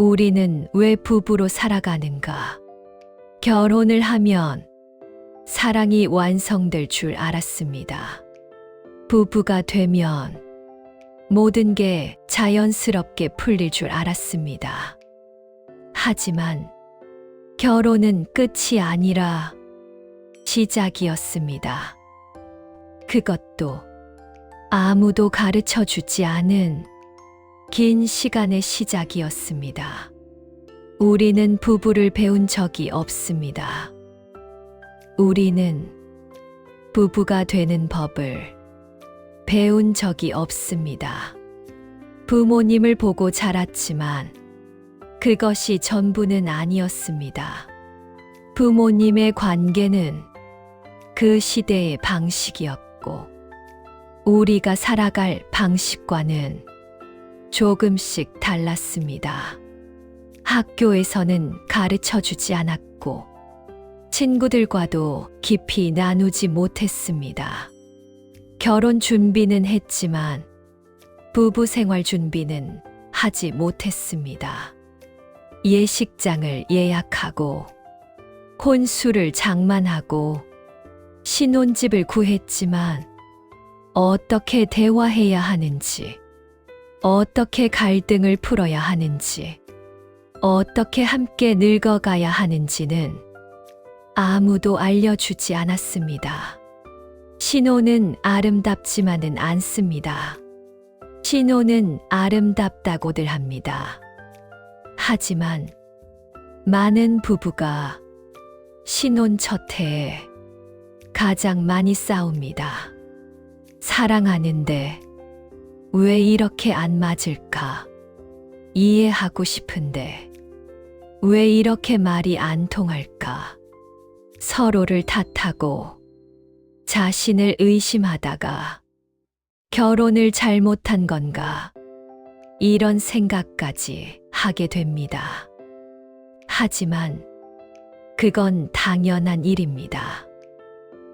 우리는 왜 부부로 살아가는가? 결혼을 하면 사랑이 완성될 줄 알았습니다. 부부가 되면 모든 게 자연스럽게 풀릴 줄 알았습니다. 하지만 결혼은 끝이 아니라 시작이었습니다. 그것도 아무도 가르쳐 주지 않은 긴 시간의 시작이었습니다. 우리는 부부를 배운 적이 없습니다. 우리는 부부가 되는 법을 배운 적이 없습니다. 부모님을 보고 자랐지만 그것이 전부는 아니었습니다. 부모님의 관계는 그 시대의 방식이었고 우리가 살아갈 방식과는 조금씩 달랐습니다. 학교에서는 가르쳐 주지 않았고 친구들과도 깊이 나누지 못했습니다. 결혼 준비는 했지만 부부 생활 준비는 하지 못했습니다. 예식장을 예약하고 혼수를 장만하고 신혼집을 구했지만 어떻게 대화해야 하는지, 어떻게 갈등을 풀어야 하는지, 어떻게 함께 늙어가야 하는지는 아무도 알려주지 않았습니다. 신혼은 아름답지만은 않습니다. 신혼은 아름답다고들 합니다. 하지만 많은 부부가 신혼 첫 해에 가장 많이 싸웁니다. 사랑하는데 왜 이렇게 안 맞을까? 이해하고 싶은데 왜 이렇게 말이 안 통할까? 서로를 탓하고 자신을 의심하다가 결혼을 잘못한 건가? 이런 생각까지 하게 됩니다. 하지만 그건 당연한 일입니다.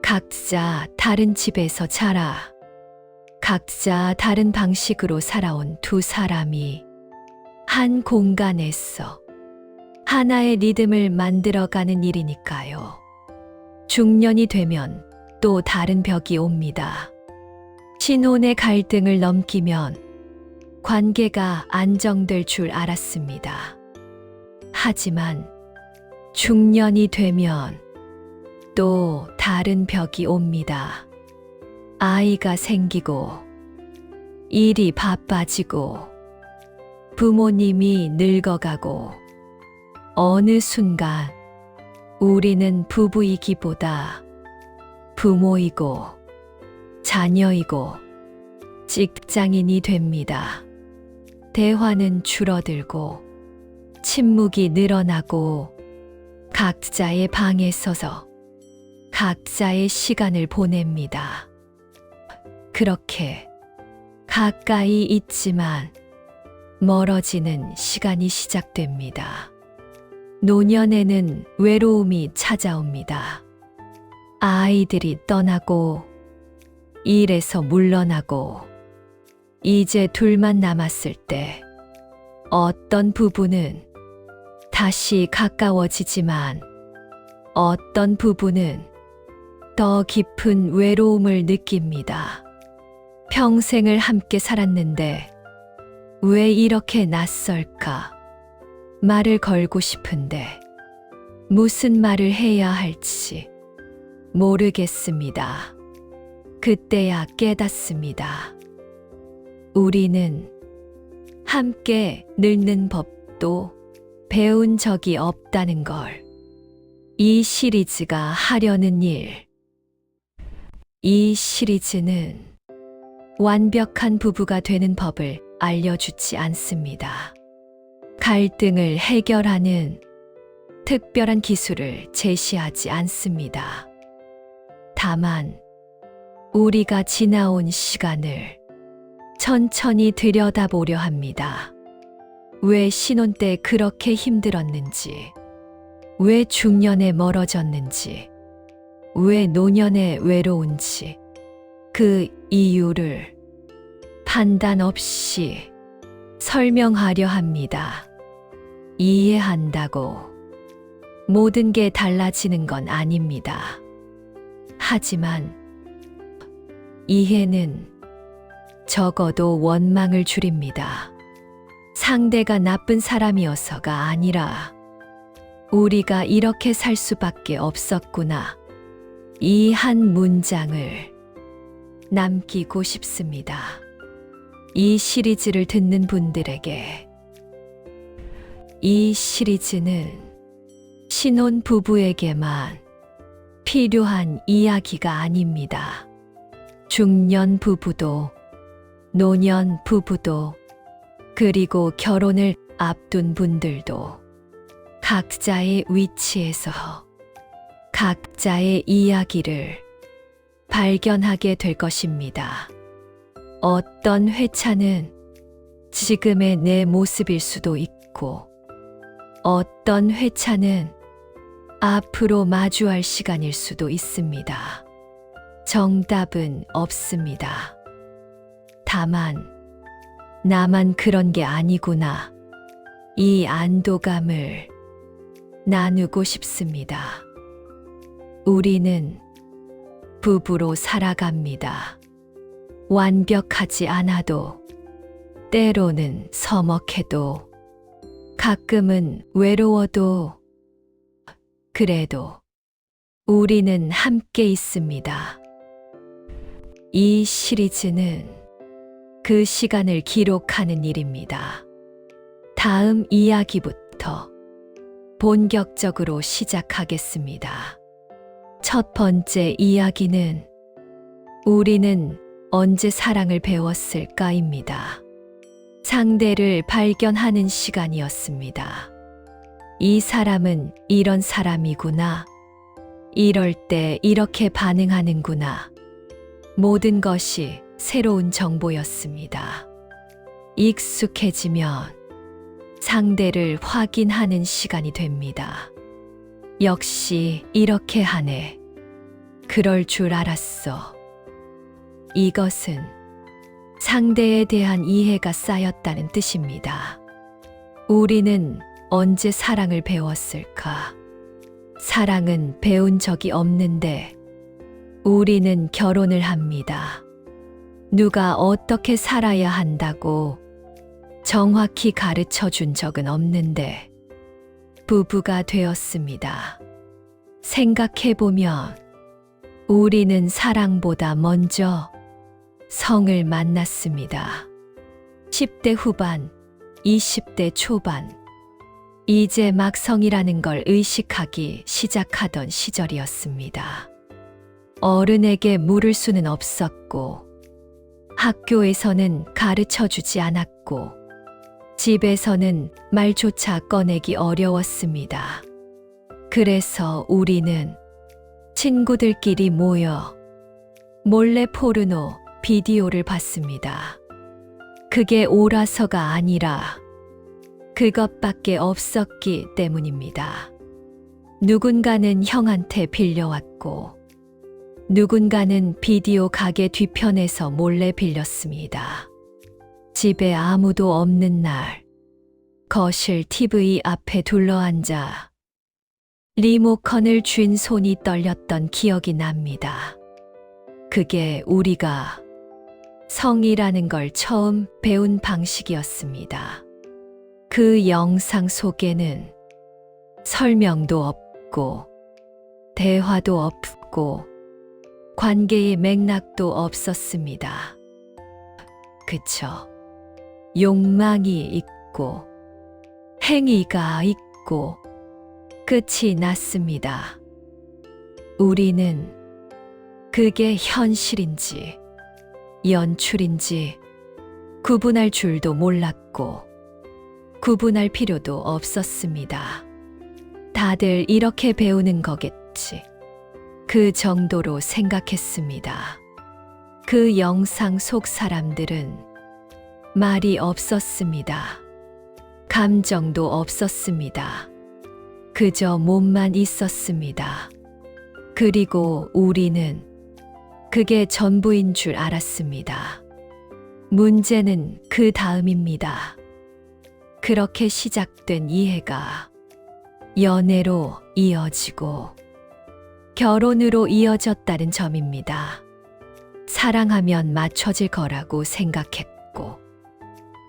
각자 다른 집에서 자라 각자 다른 방식으로 살아온 두 사람이 한 공간에서 하나의 리듬을 만들어가는 일이니까요. 중년이 되면 또 다른 벽이 옵니다. 신혼의 갈등을 넘기면 관계가 안정될 줄 알았습니다. 하지만 중년이 되면 또 다른 벽이 옵니다. 아이가 생기고 일이 바빠지고 부모님이 늙어가고 어느 순간 우리는 부부이기보다 부모이고 자녀이고 직장인이 됩니다. 대화는 줄어들고 침묵이 늘어나고 각자의 방에 서서 각자의 시간을 보냅니다. 그렇게 가까이 있지만 멀어지는 시간이 시작됩니다. 노년에는 외로움이 찾아옵니다. 아이들이 떠나고 일에서 물러나고 이제 둘만 남았을 때 어떤 부부는 다시 가까워지지만 어떤 부부는 더 깊은 외로움을 느낍니다. 평생을 함께 살았는데 왜 이렇게 낯설까? 말을 걸고 싶은데 무슨 말을 해야 할지 모르겠습니다. 그때야 깨닫습니다. 우리는 함께 늙는 법도 배운 적이 없다는 걸. 이 시리즈가 하려는 일. 이 시리즈는 완벽한 부부가 되는 법을 알려주지 않습니다. 갈등을 해결하는 특별한 기술을 제시하지 않습니다. 다만 우리가 지나온 시간을 천천히 들여다보려 합니다. 왜 신혼 때 그렇게 힘들었는지, 왜 중년에 멀어졌는지, 왜 노년에 외로운지, 그 이유를 판단 없이 설명하려 합니다. 이해한다고 모든 게 달라지는 건 아닙니다. 하지만 이해는 적어도 원망을 줄입니다. 상대가 나쁜 사람이어서가 아니라 우리가 이렇게 살 수밖에 없었구나. 이 한 문장을 남기고 싶습니다. 이 시리즈를 듣는 분들에게. 이 시리즈는 신혼 부부에게만 필요한 이야기가 아닙니다. 중년 부부도, 노년 부부도, 그리고 결혼을 앞둔 분들도 각자의 위치에서 각자의 이야기를 발견하게 될 것입니다. 어떤 회차는 지금의 내 모습일 수도 있고, 어떤 회차는 앞으로 마주할 시간일 수도 있습니다. 정답은 없습니다. 다만, 나만 그런 게 아니구나. 이 안도감을 나누고 싶습니다. 우리는 부부로 살아갑니다. 완벽하지 않아도, 때로는 서먹해도, 가끔은 외로워도, 그래도 우리는 함께 있습니다. 이 시리즈는 그 시간을 기록하는 일입니다. 다음 이야기부터 본격적으로 시작하겠습니다. 첫 번째 이야기는 우리는 언제 사랑을 배웠을까입니다. 상대를 발견하는 시간이었습니다. 이 사람은 이런 사람이구나. 이럴 때 이렇게 반응하는구나. 모든 것이 새로운 정보였습니다. 익숙해지면 상대를 확인하는 시간이 됩니다. 역시 이렇게 하네. 그럴 줄 알았어. 이것은 상대에 대한 이해가 쌓였다는 뜻입니다. 우리는 언제 사랑을 배웠을까? 사랑은 배운 적이 없는데 우리는 결혼을 합니다. 누가 어떻게 살아야 한다고 정확히 가르쳐 준 적은 없는데 부부가 되었습니다. 생각해보면 우리는 사랑보다 먼저 성을 만났습니다. 10대 후반, 20대 초반, 이제 막 성이라는 걸 의식하기 시작하던 시절이었습니다. 어른에게 물을 수는 없었고, 학교에서는 가르쳐 주지 않았고, 집에서는 말조차 꺼내기 어려웠습니다. 그래서 우리는 친구들끼리 모여 몰래 포르노 비디오를 봤습니다. 그게 옳아서가 아니라 그것밖에 없었기 때문입니다. 누군가는 형한테 빌려왔고, 누군가는 비디오 가게 뒤편에서 몰래 빌렸습니다. 집에 아무도 없는 날, 거실 TV 앞에 둘러앉아 리모컨을 쥔 손이 떨렸던 기억이 납니다. 그게 우리가 성이라는 걸 처음 배운 방식이었습니다. 그 영상 속에는 설명도 없고, 대화도 없고, 관계의 맥락도 없었습니다. 그쵸? 욕망이 있고, 행위가 있고, 끝이 났습니다. 우리는 그게 현실인지, 연출인지 구분할 줄도 몰랐고, 구분할 필요도 없었습니다. 다들 이렇게 배우는 거겠지. 그 정도로 생각했습니다. 그 영상 속 사람들은 말이 없었습니다. 감정도 없었습니다. 그저 몸만 있었습니다. 그리고 우리는 그게 전부인 줄 알았습니다. 문제는 그 다음입니다. 그렇게 시작된 이해가 연애로 이어지고 결혼으로 이어졌다는 점입니다. 사랑하면 맞춰질 거라고 생각했고,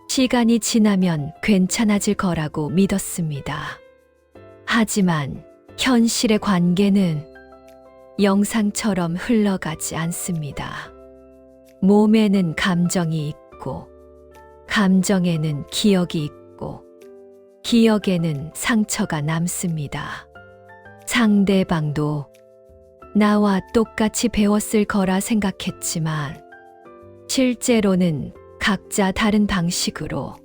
시간이 지나면 괜찮아질 거라고 믿었습니다. 하지만 현실의 관계는 영상처럼 흘러가지 않습니다. 몸에는 감정이 있고, 감정에는 기억이 있고, 기억에는 상처가 남습니다. 상대방도 나와 똑같이 배웠을 거라 생각했지만, 실제로는 각자 다른 방식으로,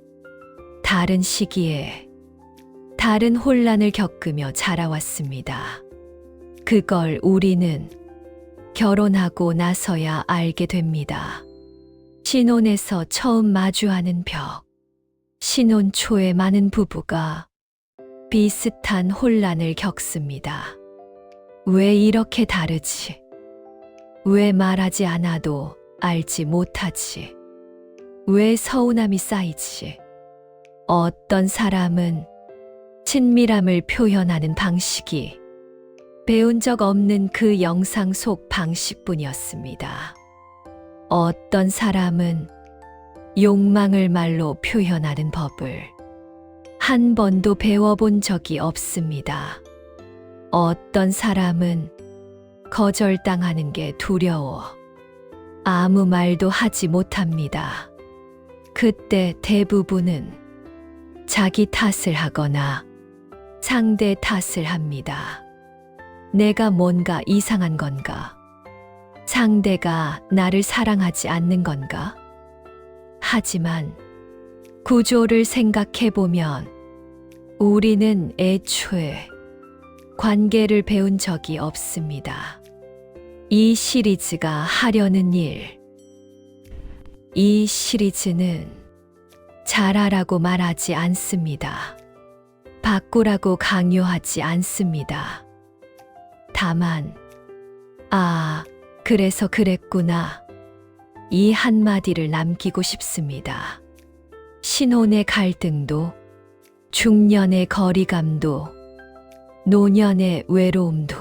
다른 시기에, 다른 혼란을 겪으며 자라왔습니다. 그걸 우리는 결혼하고 나서야 알게 됩니다. 신혼에서 처음 마주하는 벽. 신혼 초에 많은 부부가 비슷한 혼란을 겪습니다. 왜 이렇게 다르지? 왜 말하지 않아도 알지 못하지? 왜 서운함이 쌓이지? 어떤 사람은 친밀함을 표현하는 방식이 배운 적 없는 그 영상 속 방식뿐이었습니다. 어떤 사람은 욕망을 말로 표현하는 법을 한 번도 배워본 적이 없습니다. 어떤 사람은 거절당하는 게 두려워 아무 말도 하지 못합니다. 그때 대부분은 자기 탓을 하거나 상대 탓을 합니다. 내가 뭔가 이상한 건가? 상대가 나를 사랑하지 않는 건가? 하지만 구조를 생각해보면 우리는 애초에 관계를 배운 적이 없습니다. 이 시리즈가 하려는 일. 이 시리즈는 잘하라고 말하지 않습니다. 바꾸라고 강요하지 않습니다. 다만, 그래서 그랬구나. 이 한마디를 남기고 싶습니다. 신혼의 갈등도, 중년의 거리감도, 노년의 외로움도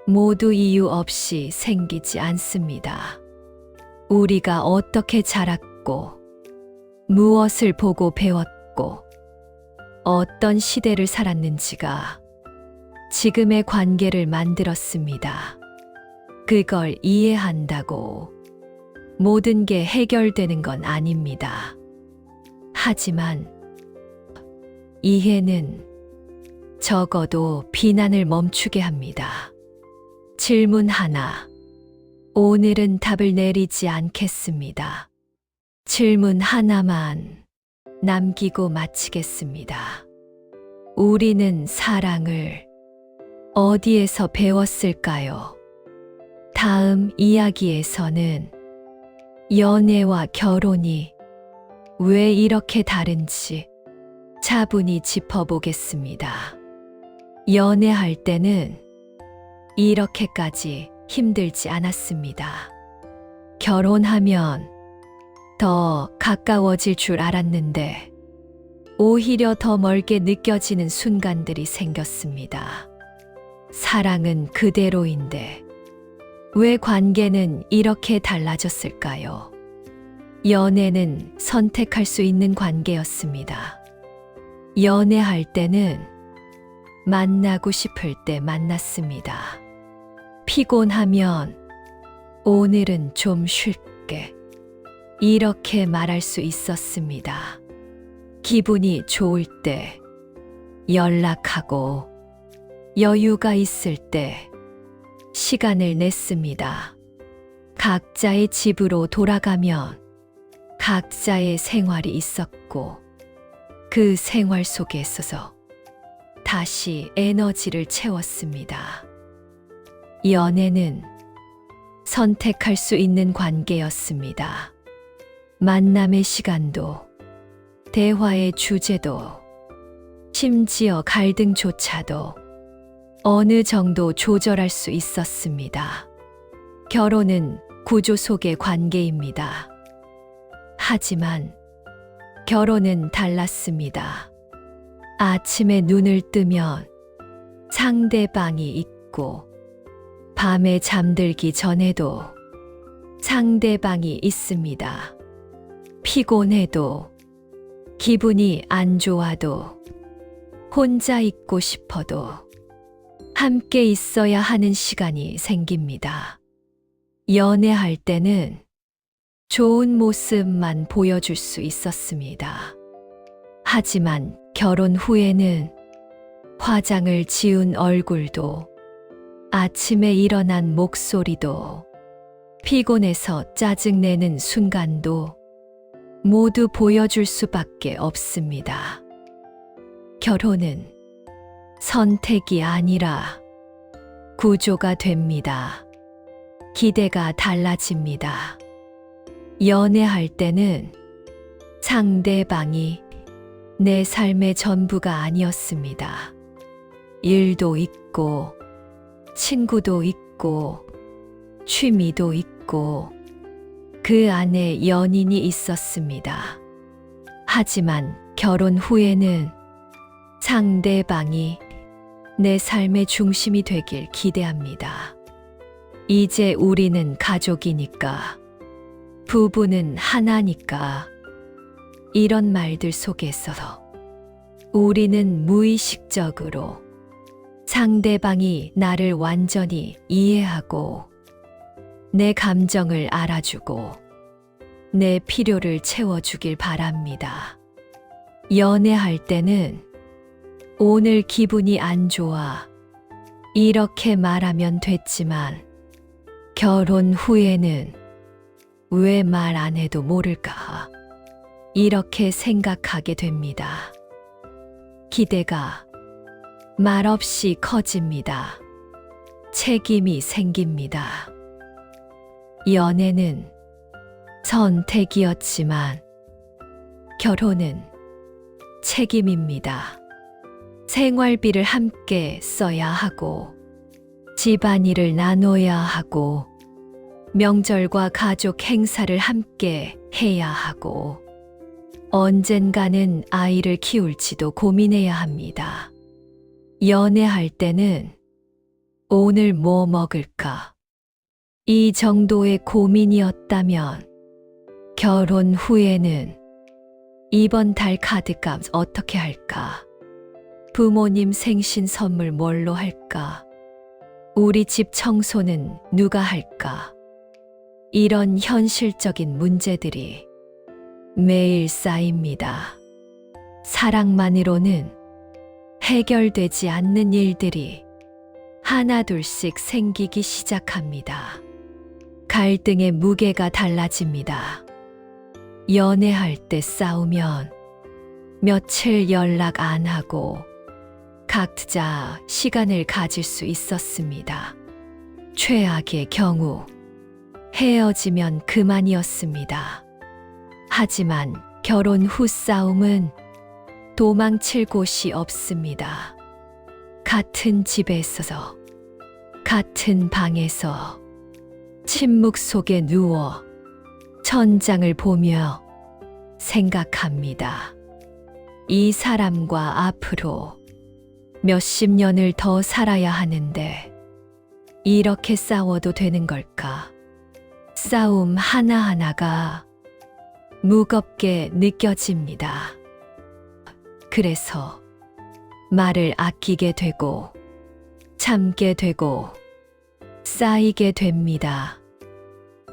모두 이유 없이 생기지 않습니다. 우리가 어떻게 자랐고, 무엇을 보고 배웠고, 어떤 시대를 살았는지가 지금의 관계를 만들었습니다. 그걸 이해한다고 모든 게 해결되는 건 아닙니다. 하지만 이해는 적어도 비난을 멈추게 합니다. 질문 하나. 오늘은 답을 내리지 않겠습니다. 질문 하나만 남기고 마치겠습니다. 우리는 사랑을 어디에서 배웠을까요? 다음 이야기에서는 연애와 결혼이 왜 이렇게 다른지 차분히 짚어보겠습니다. 연애할 때는 이렇게까지 힘들지 않았습니다. 결혼하면 더 가까워질 줄 알았는데 오히려 더 멀게 느껴지는 순간들이 생겼습니다. 사랑은 그대로인데 왜 관계는 이렇게 달라졌을까요? 연애는 선택할 수 있는 관계였습니다. 연애할 때는 만나고 싶을 때 만났습니다. 피곤하면 오늘은 좀 쉴게. 이렇게 말할 수 있었습니다. 기분이 좋을 때 연락하고 여유가 있을 때 시간을 냈습니다. 각자의 집으로 돌아가면 각자의 생활이 있었고 그 생활 속에서 다시 에너지를 채웠습니다. 연애는 선택할 수 있는 관계였습니다. 만남의 시간도, 대화의 주제도, 심지어 갈등조차도 어느 정도 조절할 수 있었습니다. 결혼은 구조 속의 관계입니다. 하지만 결혼은 달랐습니다. 아침에 눈을 뜨면 상대방이 있고, 밤에 잠들기 전에도 상대방이 있습니다. 피곤해도, 기분이 안 좋아도, 혼자 있고 싶어도 함께 있어야 하는 시간이 생깁니다. 연애할 때는 좋은 모습만 보여줄 수 있었습니다. 하지만 결혼 후에는 화장을 지운 얼굴도, 아침에 일어난 목소리도, 피곤해서 짜증내는 순간도 모두 보여줄 수밖에 없습니다. 결혼은 선택이 아니라 구조가 됩니다. 기대가 달라집니다. 연애할 때는 상대방이 내 삶의 전부가 아니었습니다. 일도 있고, 친구도 있고, 취미도 있고, 그 안에 연인이 있었습니다. 하지만 결혼 후에는 상대방이 내 삶의 중심이 되길 기대합니다. 이제 우리는 가족이니까, 부부는 하나니까, 이런 말들 속에서 우리는 무의식적으로 상대방이 나를 완전히 이해하고, 내 감정을 알아주고, 내 필요를 채워주길 바랍니다. 연애할 때는 오늘 기분이 안 좋아, 이렇게 말하면 됐지만, 결혼 후에는 왜 말 안 해도 모를까, 이렇게 생각하게 됩니다. 기대가 말없이 커집니다. 책임이 생깁니다. 연애는 선택이었지만 결혼은 책임입니다. 생활비를 함께 써야 하고, 집안일을 나눠야 하고, 명절과 가족 행사를 함께 해야 하고, 언젠가는 아이를 키울지도 고민해야 합니다. 연애할 때는 오늘 뭐 먹을까, 이 정도의 고민이었다면, 결혼 후에는 이번 달 카드값 어떻게 할까? 부모님 생신 선물 뭘로 할까? 우리 집 청소는 누가 할까? 이런 현실적인 문제들이 매일 쌓입니다. 사랑만으로는 해결되지 않는 일들이 하나둘씩 생기기 시작합니다. 갈등의 무게가 달라집니다. 연애할 때 싸우면 며칠 연락 안 하고 각자 시간을 가질 수 있었습니다. 최악의 경우 헤어지면 그만이었습니다. 하지만 결혼 후 싸움은 도망칠 곳이 없습니다. 같은 집에서, 같은 방에서, 침묵 속에 누워 천장을 보며 생각합니다. 이 사람과 앞으로 몇십 년을 더 살아야 하는데 이렇게 싸워도 되는 걸까? 싸움 하나하나가 무겁게 느껴집니다. 그래서 말을 아끼게 되고, 참게 되고, 쌓이게 됩니다.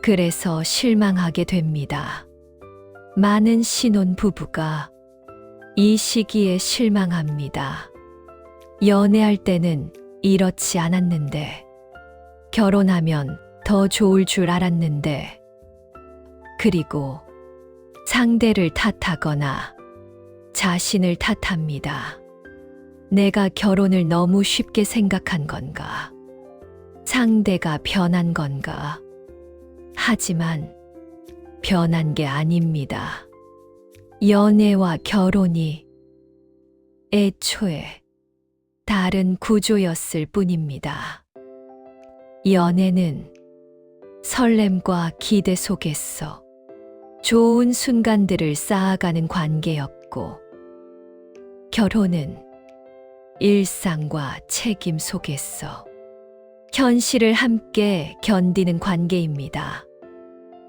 그래서 실망하게 됩니다. 많은 신혼 부부가 이 시기에 실망합니다. 연애할 때는 이렇지 않았는데, 결혼하면 더 좋을 줄 알았는데, 그리고 상대를 탓하거나 자신을 탓합니다. 내가 결혼을 너무 쉽게 생각한 건가? 상대가 변한 건가? 하지만 변한 게 아닙니다. 연애와 결혼이 애초에 다른 구조였을 뿐입니다. 연애는 설렘과 기대 속에서 좋은 순간들을 쌓아가는 관계였고, 결혼은 일상과 책임 속에서 현실을 함께 견디는 관계입니다.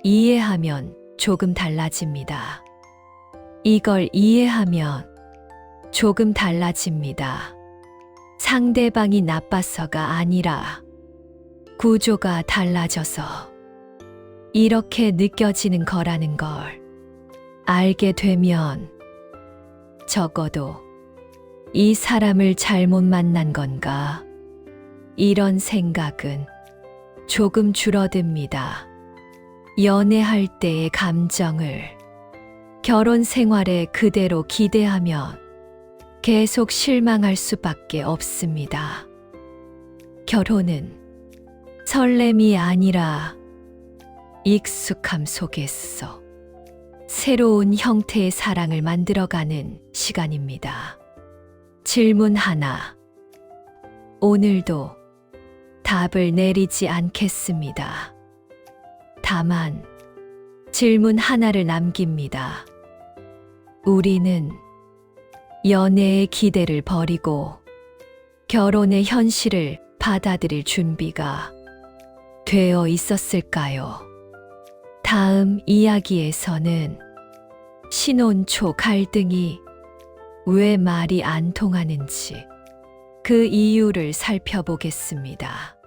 이해하면 조금 달라집니다. 이걸 이해하면 조금 달라집니다. 상대방이 나빠서가 아니라 구조가 달라져서 이렇게 느껴지는 거라는 걸 알게 되면 적어도 이 사람을 잘못 만난 건가? 이런 생각은 조금 줄어듭니다. 연애할 때의 감정을 결혼 생활에 그대로 기대하면 계속 실망할 수밖에 없습니다. 결혼은 설렘이 아니라 익숙함 속에서 새로운 형태의 사랑을 만들어가는 시간입니다. 질문 하나. 오늘도 답을 내리지 않겠습니다. 다만 질문 하나를 남깁니다. 우리는 연애의 기대를 버리고 결혼의 현실을 받아들일 준비가 되어 있었을까요? 다음 이야기에서는 신혼 초 갈등이 왜 말이 안 통하는지 그 이유를 살펴보겠습니다.